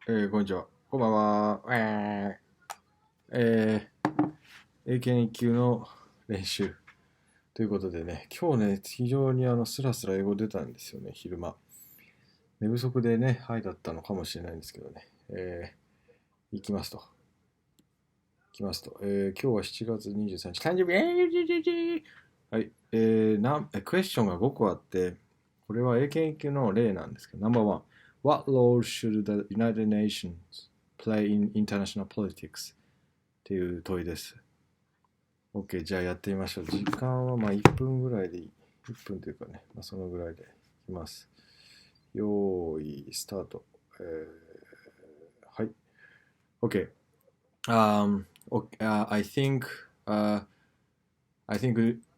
こんにちは。こんばんは。え英検1級の練習ということでね、今日ね、非常にスラスラ英語出たんですよね、昼間。寝不足でね、はいだったのかもしれないんですけどね。行きますと。今日は7月23日、誕生日、はい。クエスチョンが5個あって、これは英検1級の例なんですけど、No.1、What role should the United Nations play in international politics? っていう問いです。OK、じゃあやってみましょう。時間はまあ1分ぐらいでいい。1分というかね、まあ、そのぐらいでいきます。よーい、スタート。はい。OK。I think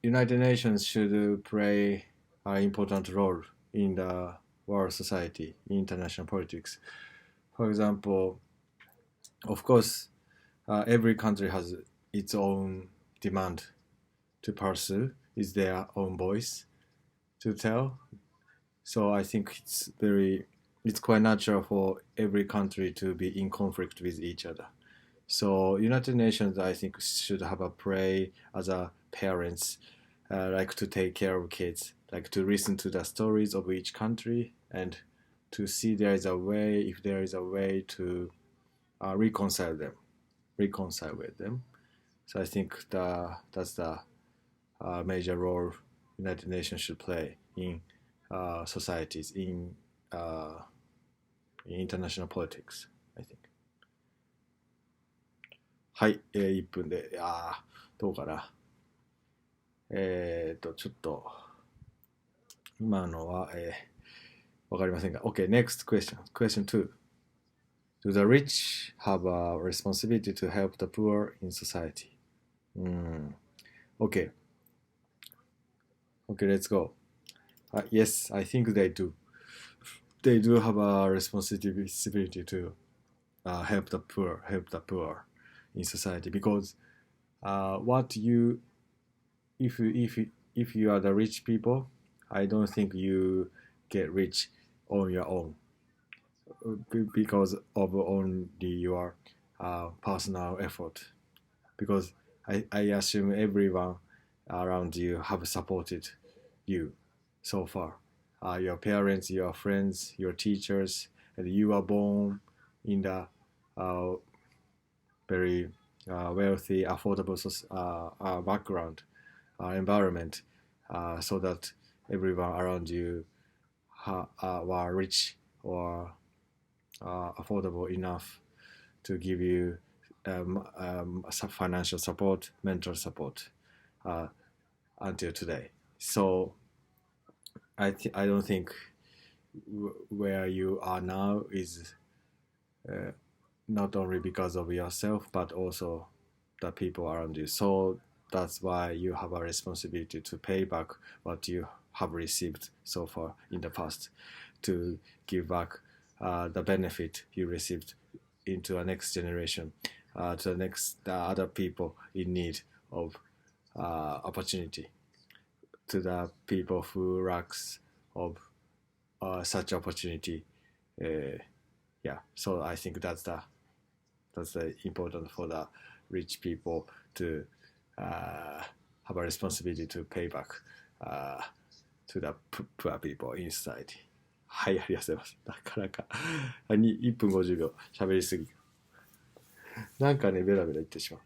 United Nations should play an important role in the world society, in international politics. For example, of course, every country has its own demand to pursue, is their own voice to tell. So I think it's quite natural for every country to be in conflict with each other. So United Nations, I think, should have a play as a parents, like to take care of kids, like to listen to the stories of each country and to see if there is a way to reconcile with them. So I think that's the major role United Nations should play in societies, in international politics, I think. はい、1分で、どうかな。ちょっと、今のは、わかりませんが。OK, next question. Question 2. Do the rich have a responsibility to help the poor in society? OK. OK, let's go. Yes, I think they do. They do have a responsibility to help the poor in society because if you are the rich people, I don't think you get rich on your own because of only your personal effort. Because I assume everyone around you have supported you so far. Your parents, your friends, your teachers, and you are born in the very wealthy, affordable background, environment, so that everyone around you were rich or affordable enough to give you financial support, mental support until today. So I don't think where you are now is not only because of yourself but also the people around you. So that's why you have a responsibility to pay back what you have received so far in the past, to give back the benefit you received into a next generation, to the other people in need of opportunity, to the people who lacks of such opportunity. Yeah, so I think that's the important for the rich people to have a responsibility to pay back to the poor people in society. はい、ありがとうございます。なかなか1分50秒喋りすぎ。なんかね、ベラベラ言ってしま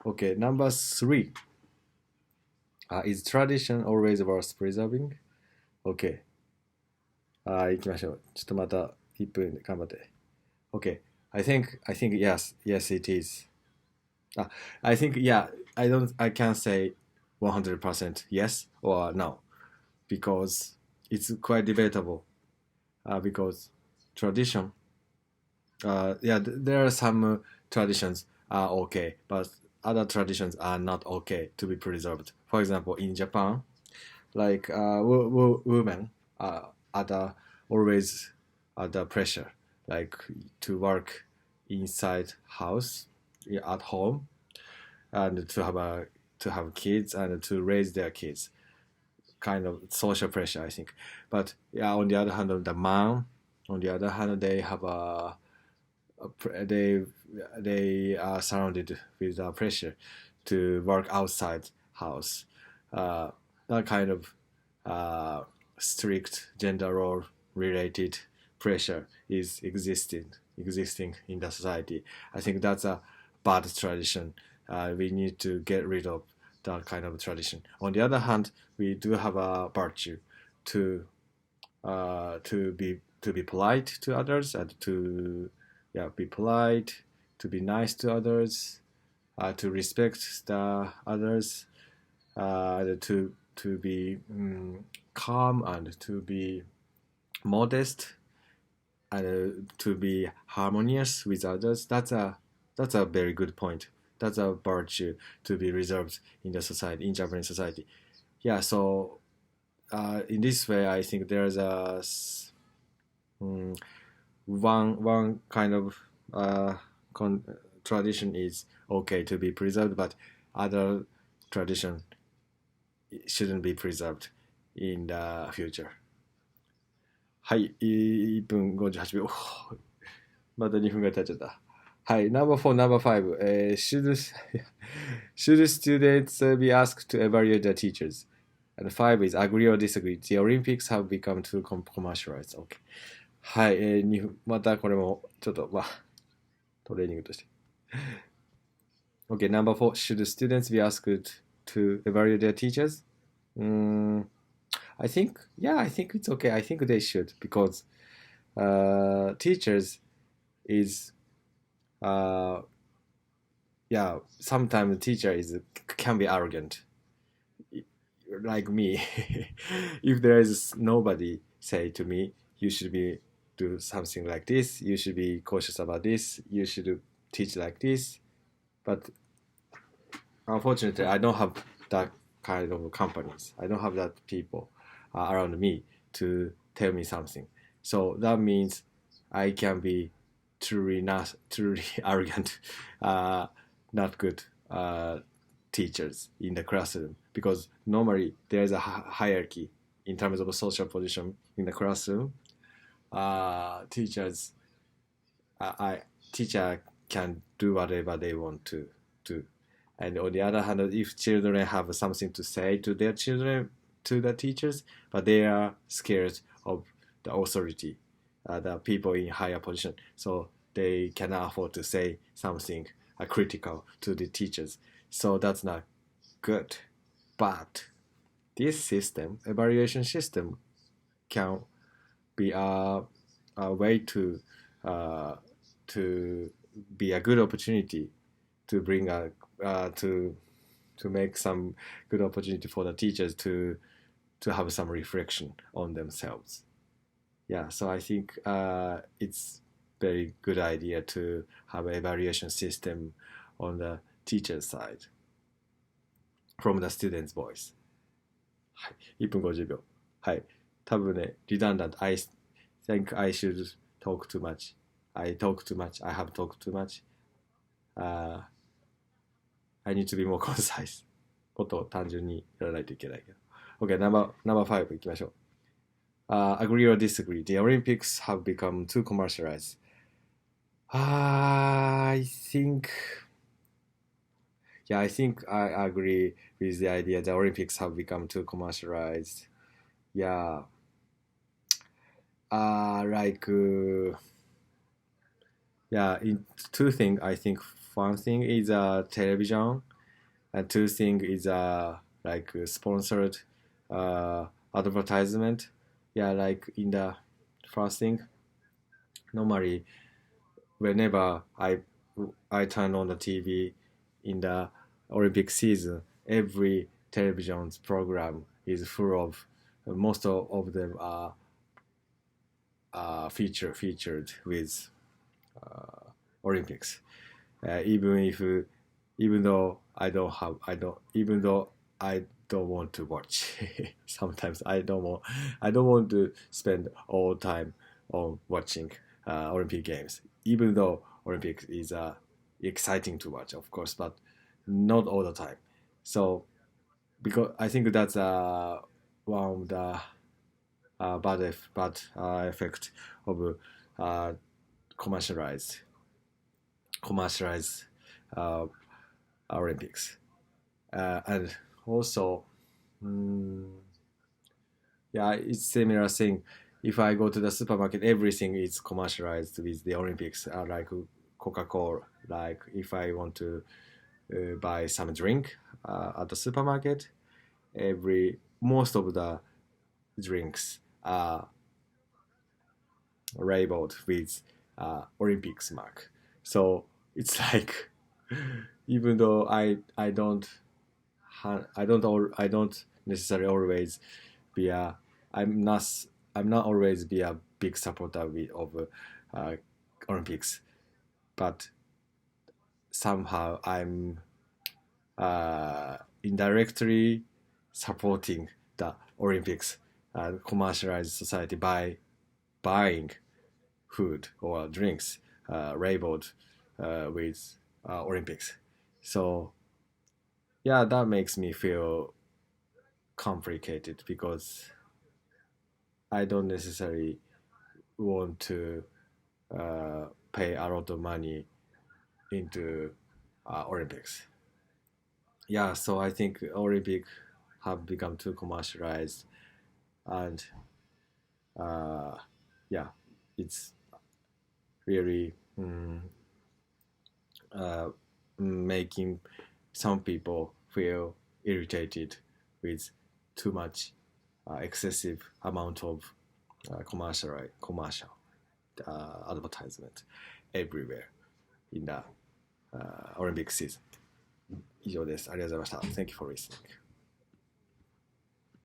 う。OK, number 3. Is tradition always worth preserving? OK. 行きましょう。ちょっとまた1分で頑張って。OK. I think yes, it is. I think I can't say 100% yes or no because it's quite debatable. Because tradition, there are some traditions are okay, but other traditions are not okay to be preserved. For example, in Japan, like women are always under pressure, like to work inside house at home and to have kids and to raise their kids. Kind of social pressure, I think. But yeah, on the other hand, they have they are surrounded with pressure to work outside house. That kind of strict gender role related pressure is existing in the society. I think that's a bad tradition. We need to get rid of that kind of tradition. On the other hand, we do have a virtue to be polite to others and to be polite, to be nice to others, to respect the others, to be calm and to be modest and to be harmonious with others. That's a very good point. That's a virtue to be reserved in the society, in Japanese society. Yeah. So in this way, I think there's a one kind of tradition is okay to be preserved, but other tradition shouldn't be preserved in the future. はい、1分58秒。また2分ぐらい経っちゃった。はい、Number 4, Number 5、should students be asked to evaluate their teachers? And 5 is agree or disagree. The Olympics have become too commercialized. Okay. はい、2分。またこれもちょっとトレーニングとして。Okay, Number 4, should students be asked to evaluate their teachers? I think it's okay. I think they should because teachers is sometimes the teacher can be arrogant like me. If there is nobody say to me, you should do something like this, you should be cautious about this, you should teach like this, but unfortunately I don't have that kind of companies. I don't have that people around me to tell me something. So that means I can be truly arrogant, not good teachers in the classroom because normally there is a hierarchy in terms of a social position in the classroom. Teacher can do whatever they want to do. And on the other hand, if children have something to say to their children, to the teachers, but they are scared of the authority, the people in higher position, so they cannot afford to say something critical to the teachers. So that's not good. But this system, evaluation system, can be a way to be a good opportunity to bring to make some good opportunity for the teachers to have some reflection on themselves. Yeah, so I think it's very good idea to have an evaluation system on the teacher's side from the student's voice. はい、1分50秒。はい、多分ね、redundant. I think I should talk too much. I talk too much. I have talked too much. I need to be more concise. もっと単純にやらないといけないけど。Okay, number 5いきましょう。Agree or disagree? The Olympics have become too commercialized. I think I agree with the idea the Olympics have become too commercialized. Yeah. In two things, I think one thing is television, and two thing is like sponsored advertisement. Yeah, like in the first thing, normally whenever I turn on the TV in the Olympic season, every television's program is full of most of them are featured with Olympics. Even though I don't want to watch. Sometimes I don't want to spend all time on watching Olympic games. Even though Olympics is exciting to watch, of course, but not all the time. So because I think that's one of the bad effect of commercialized commercialize Olympics. And also, yeah, it's similar thing. If I go to the supermarket, everything is commercialized with the Olympics, like Coca-Cola. Like if I want to buy some drink at the supermarket, most of the drinks are labeled with Olympics mark. So it's like, even though I don't necessarily always be a I'm not always be a big supporter of Olympics, but somehow I'm indirectly supporting the Olympics commercialized society by buying food or drinks labeled with Olympics. So yeah, that makes me feel complicated because I don't necessarily want to pay a lot of money into Olympics. Yeah, so I think Olympic have become too commercialized, and yeah, it's really making some people feel irritated with too much excessive amount of commercial advertisement everywhere in the Olympic season. 以上です。ありがとうございました。Thank you for listening.